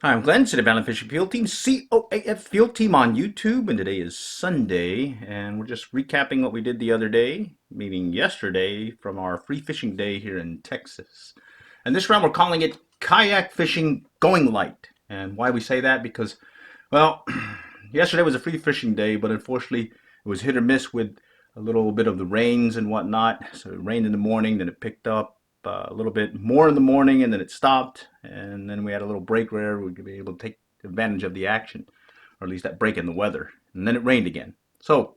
Hi, I'm Glenn, City Balance Fishing Field Team, COAF Field Team on YouTube, and today is Sunday, and we're just recapping what we did the other day, meaning yesterday, from our free fishing day here in Texas. And this round we're calling it Kayak Fishing Going Light. And why we say that? Because, well, yesterday was a free fishing day, but unfortunately it was hit or miss with a little bit of the rains and whatnot. So it rained in the morning, then it picked up a little bit more in the morning, and then it stopped, and then we had a little break where we could be able to take advantage of the action, or at least that break in the weather, and then it rained again. So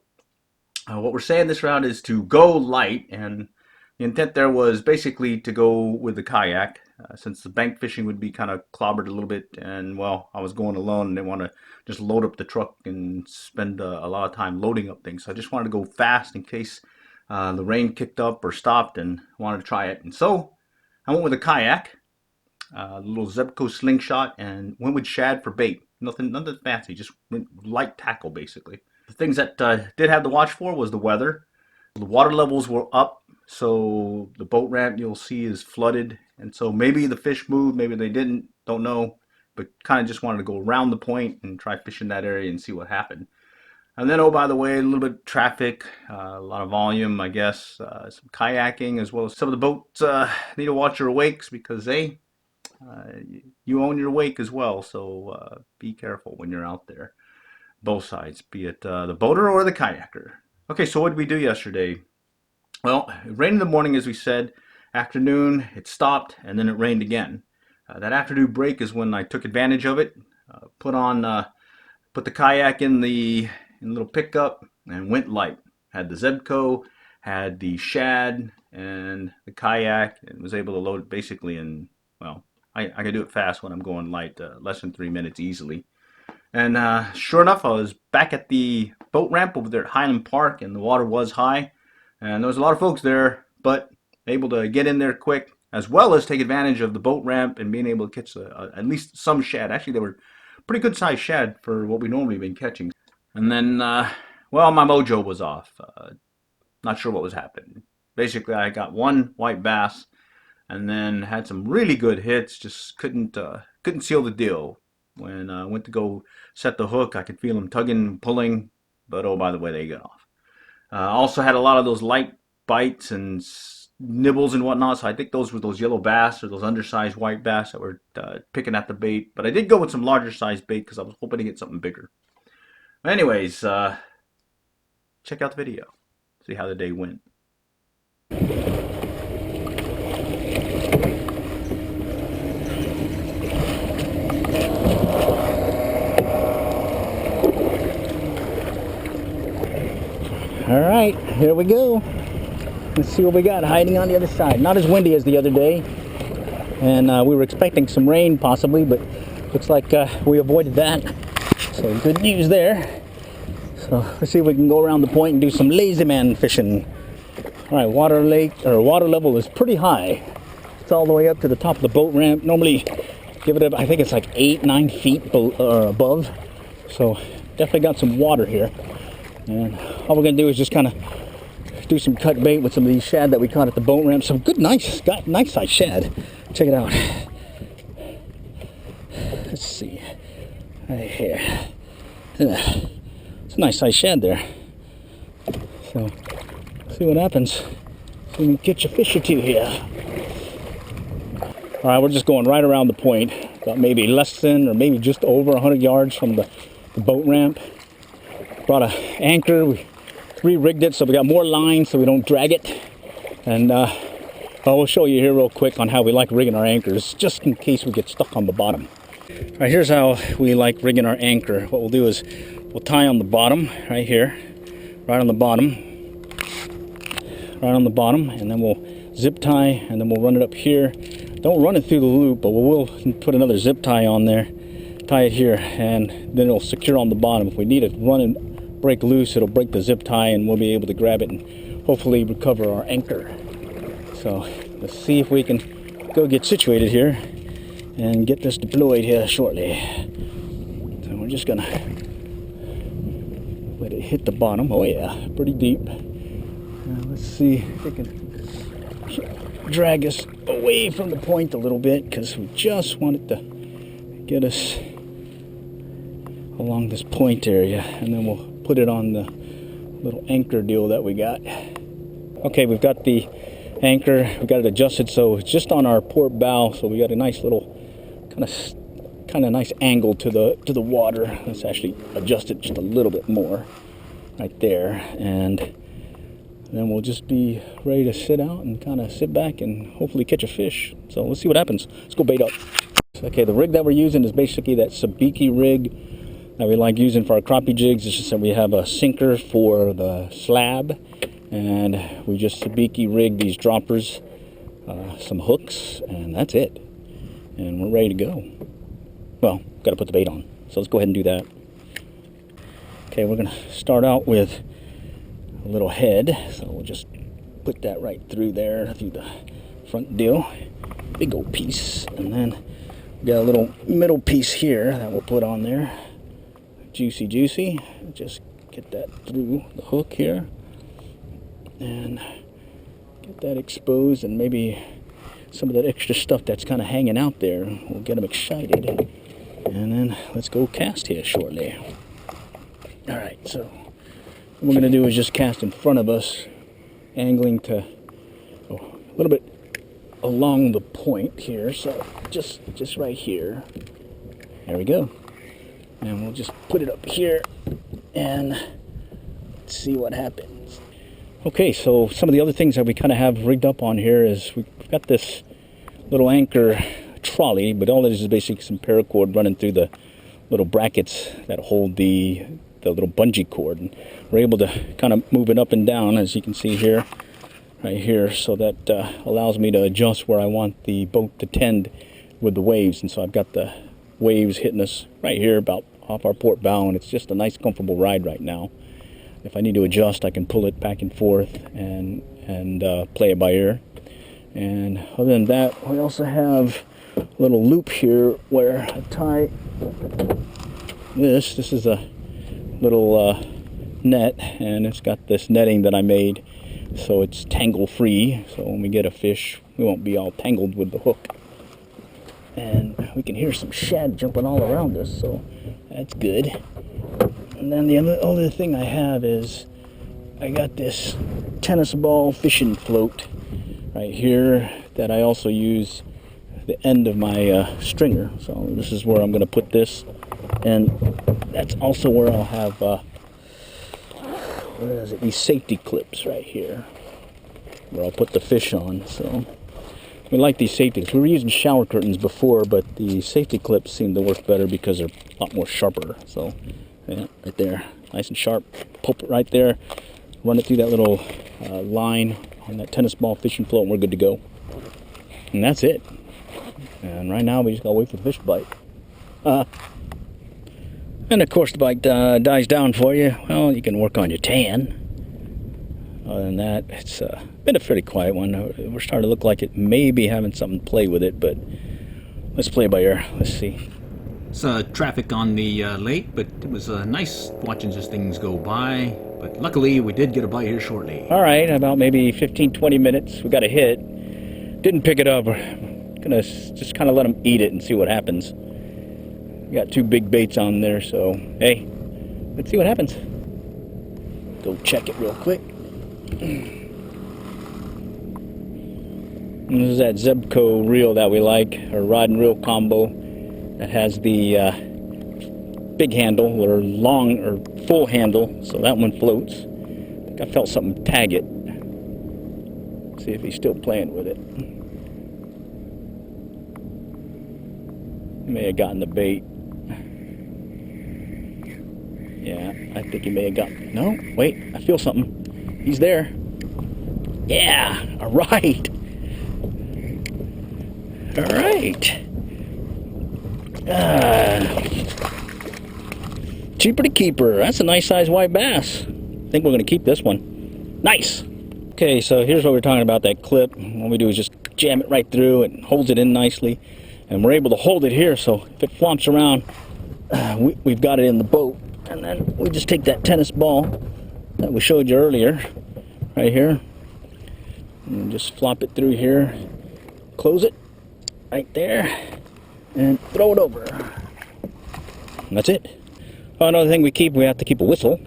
what we're saying this round is to go light, and the intent there was basically to go with the kayak, since the bank fishing would be kind of clobbered a little bit, and well, I was going alone and didn't want to just load up the truck and spend a lot of time loading up things. So I just wanted to go fast in case the rain kicked up or stopped, and wanted to try it. And so I went with a kayak, a little Zebco slingshot, and went with shad for bait. Nothing fancy, just light tackle basically. The things that did have to watch for was the weather. The water levels were up, so the boat ramp you'll see is flooded, and so maybe the fish moved, maybe they didn't, don't know, but kind of just wanted to go around the point and try fishing that area and see what happened. And then, oh, by the way, a little bit of traffic, a lot of volume, I guess, some kayaking, as well as some of the boats need to watch your wakes, because you own your wake as well. So be careful when you're out there. Both sides, be it the boater or the kayaker. Okay, so what did we do yesterday? Well, it rained in the morning, as we said. Afternoon, it stopped, and then it rained again. That afternoon break is when I took advantage of it. Put the kayak in the little pickup and went light. Had the Zebco, had the shad, and the kayak, and was able to load it basically in, well, I can do it fast when I'm going light, less than 3 minutes easily. And sure enough, I was back at the boat ramp over there at Highland Park, and the water was high, and there was a lot of folks there, but able to get in there quick, as well as take advantage of the boat ramp and being able to catch at least some shad. Actually, they were pretty good sized shad for what we normally been catching. And then, well, my mojo was off. Not sure what was happening. Basically, I got one white bass, and then had some really good hits. Just couldn't seal the deal. When I went to go set the hook, I could feel them tugging, pulling, but oh, by the way, they got off. Also had a lot of those light bites and nibbles and whatnot, so I think those were those yellow bass or those undersized white bass that were picking at the bait. But I did go with some larger sized bait because I was hoping to get something bigger. Anyways, check out the video. See how the day went. All right, here we go. Let's see what we got hiding on the other side. Not as windy as the other day, and we were expecting some rain possibly, but looks like we avoided that. So good news there. So let's see if we can go around the point and do some lazy man fishing. All right, water level is pretty high. It's all the way up to the top of the boat ramp. Normally give it up, I think it's like 8-9 feet above. So definitely got some water here. And all we're gonna do is just kind of do some cut bait with some of these shad that we caught at the boat ramp. Some good, nice size shad. Check it out. Let's see, right here. It's a nice size shad there. So, see what happens. See if we can catch a fish or two here. All right, we're just going right around the point, about maybe less than or maybe just over 100 yards from the boat ramp. Brought an anchor, we re-rigged it so we got more line so we don't drag it. And I'll show you here real quick on how we like rigging our anchors, just in case we get stuck on the bottom. All right, here's how we like rigging our anchor. What we'll do is we'll tie on the bottom, right here, right on the bottom, and then we'll zip tie, and then we'll run it up here. Don't run it through the loop, but we'll put another zip tie on there, tie it here, and then it'll secure on the bottom. If we need to run and break loose, it'll break the zip tie, and we'll be able to grab it and hopefully recover our anchor. So let's see if we can go get situated here and get this deployed here shortly. So we're just gonna let it hit the bottom. Oh yeah, pretty deep. Now let's see if we can drag us away from the point a little bit, because we just want it to get us along this point area, and then we'll put it on the little anchor deal that we got. Okay, we've got the anchor, we got it adjusted so it's just on our port bow, so we got a nice little kind of nice angle to the water. Let's actually adjust it just a little bit more right there, and then we'll just be ready to sit out and kind of sit back and hopefully catch a fish. So let's see what happens. Let's go bait up. Okay, the rig that we're using is basically that sabiki rig that we like using for our crappie jigs. It's just that we have a sinker for the slab, and we just sabiki rig these droppers, some hooks, and that's it. And we're ready to go. Well, got to put the bait on. So let's go ahead and do that. Okay, we're going to start out with a little head. So we'll just put that right through there, through the front deal. Big old piece. And then we got a little middle piece here that we'll put on there. Juicy. Just get that through the hook here. And get that exposed, and maybe some of that extra stuff that's kind of hanging out there will get them excited. And then let's go cast here shortly. All right, so what we're going to do is just cast in front of us, angling to a little bit along the point here. So just right here. There we go. And we'll just put it up here and see what happens. Okay, so some of the other things that we kind of have rigged up on here is we've got this little anchor trolley, but all it is basically some paracord running through the little brackets that hold the little bungee cord. And we're able to kind of move it up and down, as you can see here, right here, so that allows me to adjust where I want the boat to tend with the waves. And so I've got the waves hitting us right here about off our port bow, and it's just a nice comfortable ride right now. If I need to adjust, I can pull it back and forth and play it by ear. And other than that, we also have a little loop here where I tie this. This is a little net, and it's got this netting that I made so it's tangle free, so when we get a fish we won't be all tangled with the hook. And we can hear some shad jumping all around us, so that's good. And then the other thing I have is I got this tennis ball fishing float right here that I also use the end of my stringer. So this is where I'm going to put this, and that's also where I'll have what is it? These safety clips right here, where I'll put the fish on. So we like these safety clips. We were using shower curtains before, but the safety clips seem to work better because they're a lot more sharper. So yeah, right there, nice and sharp. Pop it right there. Run it through that little line on that tennis ball fishing float, and we're good to go. And that's it. And right now we just gotta wait for the fish to bite. And of course the bite dies down for you. Well, you can work on your tan. Other than that, it's been a fairly quiet one. We're starting to look like it may be having something to play with it, but let's play by ear. Let's see. It's traffic on the lake, but it was nice watching these things go by. But luckily, we did get a bite here shortly. All right, about maybe 15-20 minutes, we got a hit. Didn't pick it up. We're gonna just kind of let them eat it and see what happens. We got two big baits on there, so hey, let's see what happens. Go check it real quick. And this is that Zebco reel that we like, or rod and reel combo that has the big handle or long or full handle, so that one floats. I think I felt something tag it. See if he's still playing with it. He may have gotten the bait. Yeah, I think he may have got. No, wait, I feel something. He's there. Yeah, all right. All right. Cheaper to keeper. That's a nice size white bass. I think we're going to keep this one. Nice. Okay, so here's what we're talking about, that clip. What we do is just jam it right through. It holds it in nicely. And we're able to hold it here, so if it flops around, we've got it in the boat. And then we just take that tennis ball that we showed you earlier, right here, and just flop it through here. Close it right there. and throw it over. And that's it. Oh, another thing we have to keep a whistle.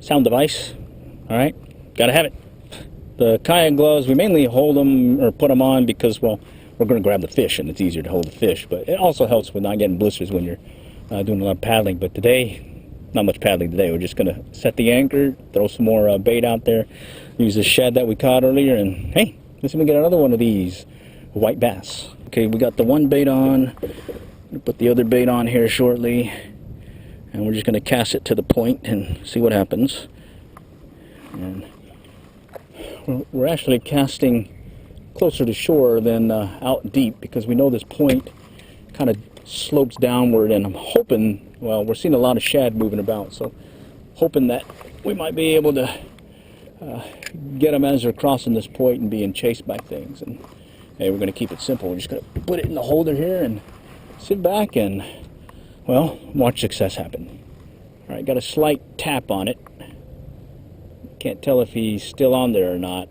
Sound device. Alright, gotta have it. The kayak gloves, we mainly hold them or put them on because, well, we're going to grab the fish and it's easier to hold the fish. But it also helps with not getting blisters when you're doing a lot of paddling. But today, not much paddling today. We're just going to set the anchor, throw some more bait out there, use the shed that we caught earlier, and hey, let's see if we get another one of these white bass. Okay, we got the one bait on. We'll put the other bait on here shortly. And we're just going to cast it to the point and see what happens. And we're actually casting closer to shore than out deep because we know this point kind of slopes downward, and I'm hoping, well, we're seeing a lot of shad moving about, so hoping that we might be able to get them as they're crossing this point and being chased by things. And hey, we're going to keep it simple. We're just going to put it in the holder here and sit back and, well, watch success happen. All right, got a slight tap on it. Can't tell if he's still on there or not.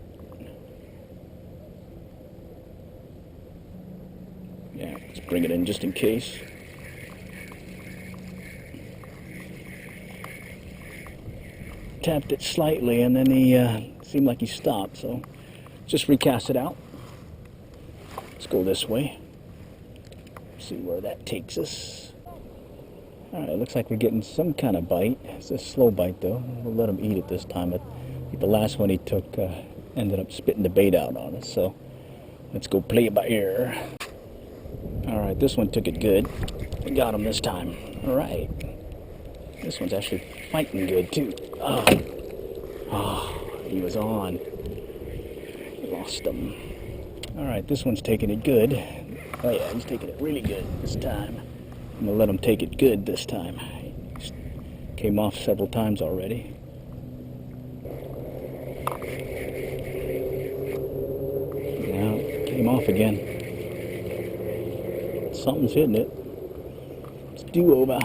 Yeah, let's bring it in just in case. Tapped it slightly and then he seemed like he stopped, so just recast it out. Let's go this way. See where that takes us. Alright, looks like we're getting some kind of bite. It's a slow bite though. We'll let him eat it this time. I think the last one he took ended up spitting the bait out on us, so let's go play it by ear. Alright, this one took it good. We got him this time. Alright. This one's actually fighting good too. Oh, he was on. Lost him. Alright, this one's taking it good. Oh yeah, he's taking it really good this time. I'm gonna let him take it good this time. He came off several times already. Now, came off again. Something's hitting it. It's do-over.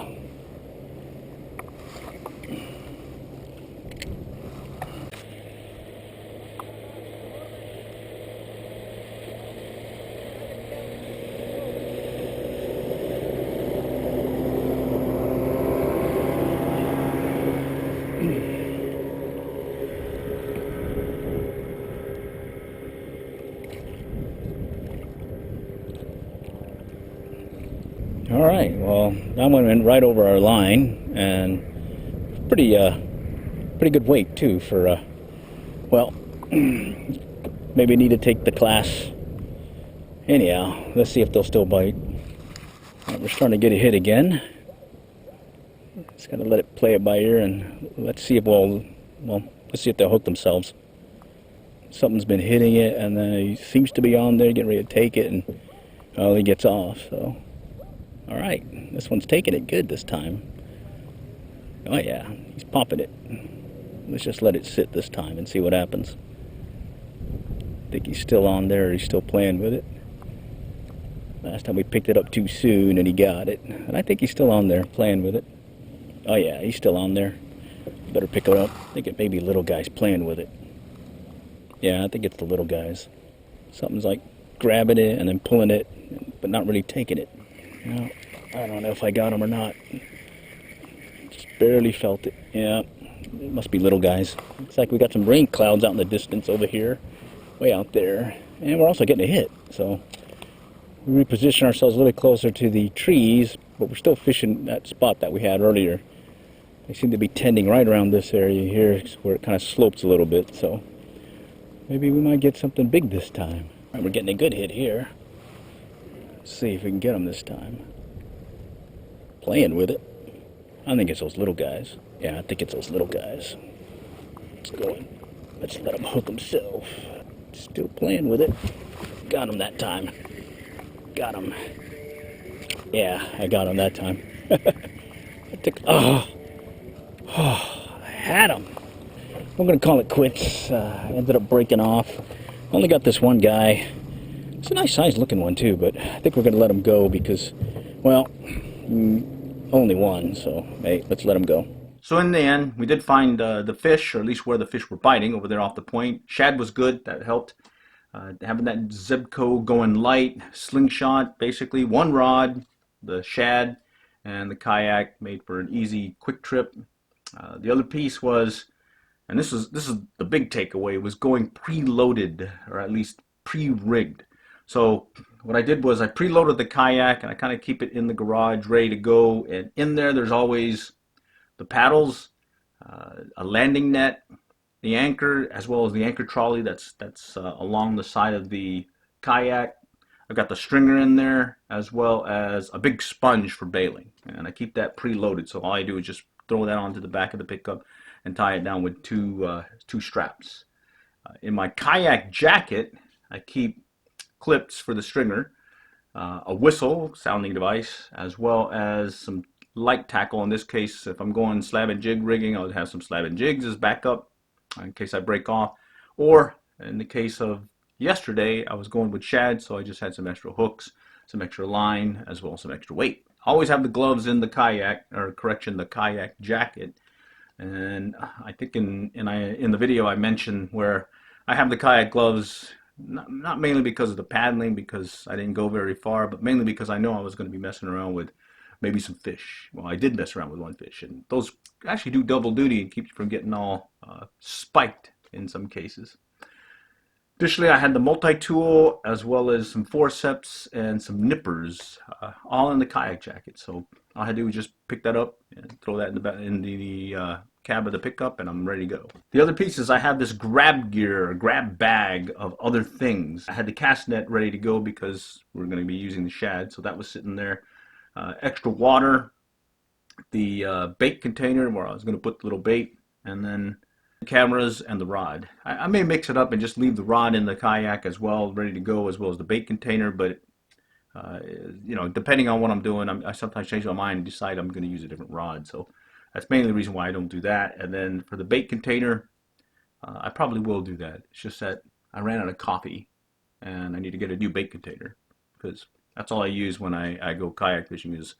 All right, well, that one went right over our line, and pretty good weight too for, well, maybe need to take the class. Anyhow, let's see if they'll still bite. Right, we're starting to get a hit again. Just gotta let it play it by ear, and let's see if let's see if they'll hook themselves. Something's been hitting it, and then he seems to be on there, getting ready to take it, and well, he gets off. So. All right, this one's taking it good this time. Oh yeah, he's popping it. Let's just let it sit this time and see what happens. I think he's still on there, he's still playing with it. Last time we picked it up too soon and he got it. And I think he's still on there, playing with it. Oh yeah, he's still on there. Better pick it up. I think it may be little guys playing with it. Yeah, I think it's the little guys. Something's like grabbing it and then pulling it, but not really taking it. No, I don't know if I got him or not. Just barely felt it. Yeah, it must be little guys. Looks like we got some rain clouds out in the distance over here, way out there, and we're also getting a hit. So we reposition ourselves a little closer to the trees, but we're still fishing that spot that we had earlier. They seem to be tending right around this area here, where it kind of slopes a little bit. So maybe we might get something big this time. All right, we're getting a good hit here. See if we can get them this time. Playing with it. I think it's those little guys. Yeah, I think it's those little guys. Let's go in. Let's let him hook himself. Still playing with it. Got him that time. Got him. Yeah, I got him that time. I had him. We're gonna call it quits. Ended up breaking off. Only got this one guy. It's a nice size looking one too, but I think we're going to let him go because, well, only one, so hey, let's let him go. So in the end, we did find the fish, or at least where the fish were biting over there off the point. Shad was good, that helped. Having that Zebco going light, slingshot, basically one rod, the shad, and the kayak made for an easy, quick trip. The other piece was, and this is the big takeaway, was going preloaded, or at least pre-rigged. So what I did was I preloaded the kayak and I kind of keep it in the garage ready to go. And in there, there's always the paddles, a landing net, the anchor, as well as the anchor trolley that's along the side of the kayak. I've got the stringer in there, as well as a big sponge for bailing, and I keep that preloaded. So all I do is just throw that onto the back of the pickup and tie it down with two straps. In my kayak jacket, I keep clips for the stringer, a whistle sounding device, as well as some light tackle. In this case, if I'm going slab and jig rigging, I'll have some slab and jigs as backup in case I break off. Or in the case of yesterday, I was going with shad, so I just had some extra hooks, some extra line, as well as some extra weight. Always have the gloves in the kayak, or correction, the kayak jacket. And I think in the video I mentioned where I have the kayak gloves, not mainly because of the paddling, because I didn't go very far, but mainly because I know I was going to be messing around with maybe some fish. Well, I did mess around with one fish, and those actually do double duty and keep you from getting all spiked in some cases. Additionally, I had the multi-tool, as well as some forceps and some nippers, all in the kayak jacket. So all I had to do was just pick that up and throw that in the cab of the pickup, and I'm ready to go. The other piece is I have this grab gear, grab bag of other things. I had the cast net ready to go because we're going to be using the shad, so that was sitting there. Extra water, the bait container where I was going to put the little bait, and then the cameras and the rod. I may mix it up and just leave the rod in the kayak as well, ready to go, as well as the bait container, but depending on what I'm doing, I sometimes change my mind and decide I'm going to use a different rod. So that's mainly the reason why I don't do that. And then for the bait container, I probably will do that. It's just that I ran out of coffee and I need to get a new bait container, because that's all I use when I go kayak fishing is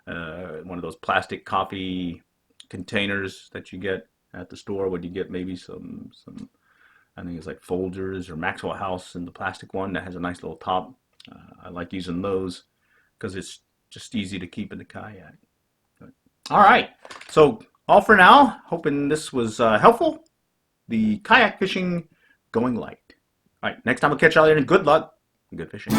one of those plastic coffee containers that you get at the store when you get maybe some I think it's like Folgers or Maxwell House in the plastic one that has a nice little top. I like using those because it's just easy to keep in the kayak. But, all right, so all for now. Hoping this was helpful. The kayak fishing going light. All right, next time we'll catch y'all later. Good luck and good fishing.